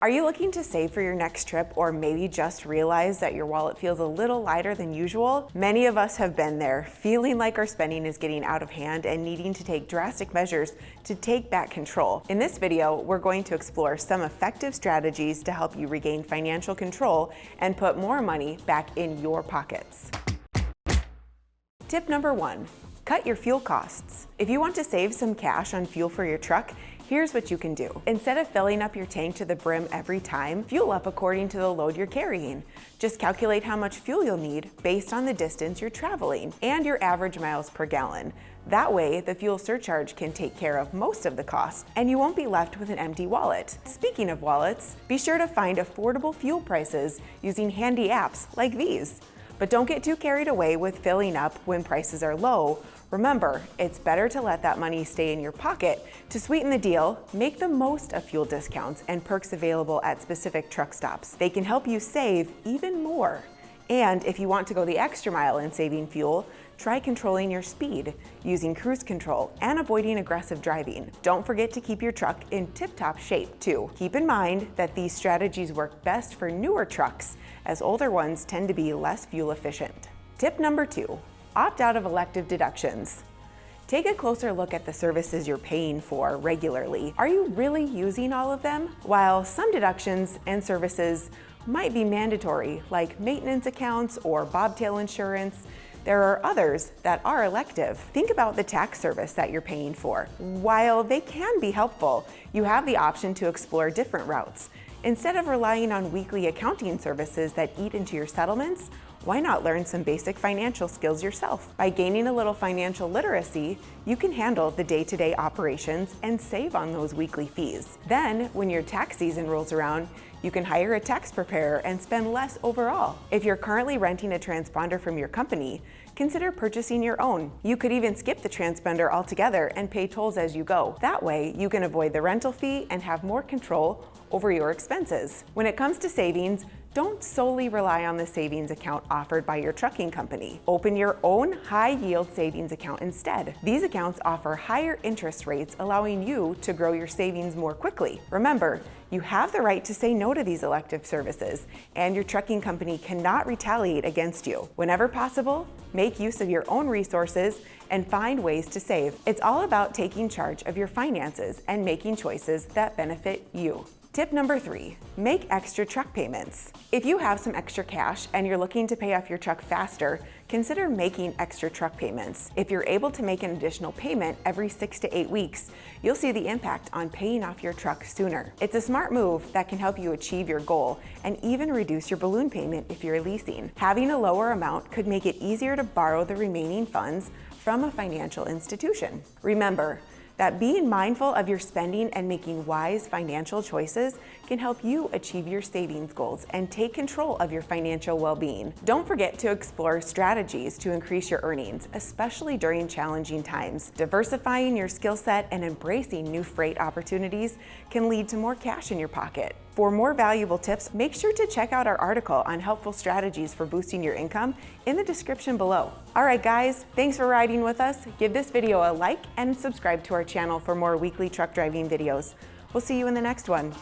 Are you looking to save for your next trip, or maybe just realize that your wallet feels a little lighter than usual? Many of us have been there, feeling like our spending is getting out of hand and needing to take drastic measures to take back control. In this video, we're going to explore some effective strategies to help you regain financial control and put more money back in your pockets. Tip number 1, cut your fuel costs. If you want to save some cash on fuel for your truck, here's what you can do. Instead of filling up your tank to the brim every time, fuel up according to the load you're carrying. Just calculate how much fuel you'll need based on the distance you're traveling and your average miles per gallon. That way, the fuel surcharge can take care of most of the cost, and you won't be left with an empty wallet. Speaking of wallets, be sure to find affordable fuel prices using handy apps like these. But don't get too carried away with filling up when prices are low. Remember, it's better to let that money stay in your pocket. To sweeten the deal, make the most of fuel discounts and perks available at specific truck stops. They can help you save even more. And if you want to go the extra mile in saving fuel, try controlling your speed, using cruise control, and avoiding aggressive driving. Don't forget to keep your truck in tip-top shape too. Keep in mind that these strategies work best for newer trucks, as older ones tend to be less fuel efficient. Tip number 2, opt out of elective deductions. Take a closer look at the services you're paying for regularly. Are you really using all of them? While some deductions and services might be mandatory, like maintenance accounts or bobtail insurance, there are others that are elective. Think about the tax service that you're paying for. While they can be helpful, you have the option to explore different routes. Instead of relying on weekly accounting services that eat into your settlements, why not learn some basic financial skills yourself? By gaining a little financial literacy, you can handle the day-to-day operations and save on those weekly fees. Then, when your tax season rolls around, you can hire a tax preparer and spend less overall. If you're currently renting a transponder from your company, consider purchasing your own. You could even skip the transponder altogether and pay tolls as you go. That way, you can avoid the rental fee and have more control over your expenses. When it comes to savings, don't solely rely on the savings account offered by your trucking company. Open your own high-yield savings account instead. These accounts offer higher interest rates, allowing you to grow your savings more quickly. Remember, you have the right to say no to these elective services, and your trucking company cannot retaliate against you. Whenever possible, make use of your own resources and find ways to save. It's all about taking charge of your finances and making choices that benefit you. Tip number 3, make extra truck payments. If you have some extra cash and you're looking to pay off your truck faster, consider making extra truck payments. If you're able to make an additional payment every 6 to 8 weeks, you'll see the impact on paying off your truck sooner. It's a smart move that can help you achieve your goal and even reduce your balloon payment if you're leasing. Having a lower amount could make it easier to borrow the remaining funds from a financial institution. Remember that being mindful of your spending and making wise financial choices can help you achieve your savings goals and take control of your financial well-being. Don't forget to explore strategies to increase your earnings, especially during challenging times. Diversifying your skill set and embracing new freight opportunities can lead to more cash in your pocket. For more valuable tips, make sure to check out our article on helpful strategies for boosting your income in the description below. All right, guys, thanks for riding with us. Give this video a like and subscribe to our channel for more weekly truck driving videos. We'll see you in the next one.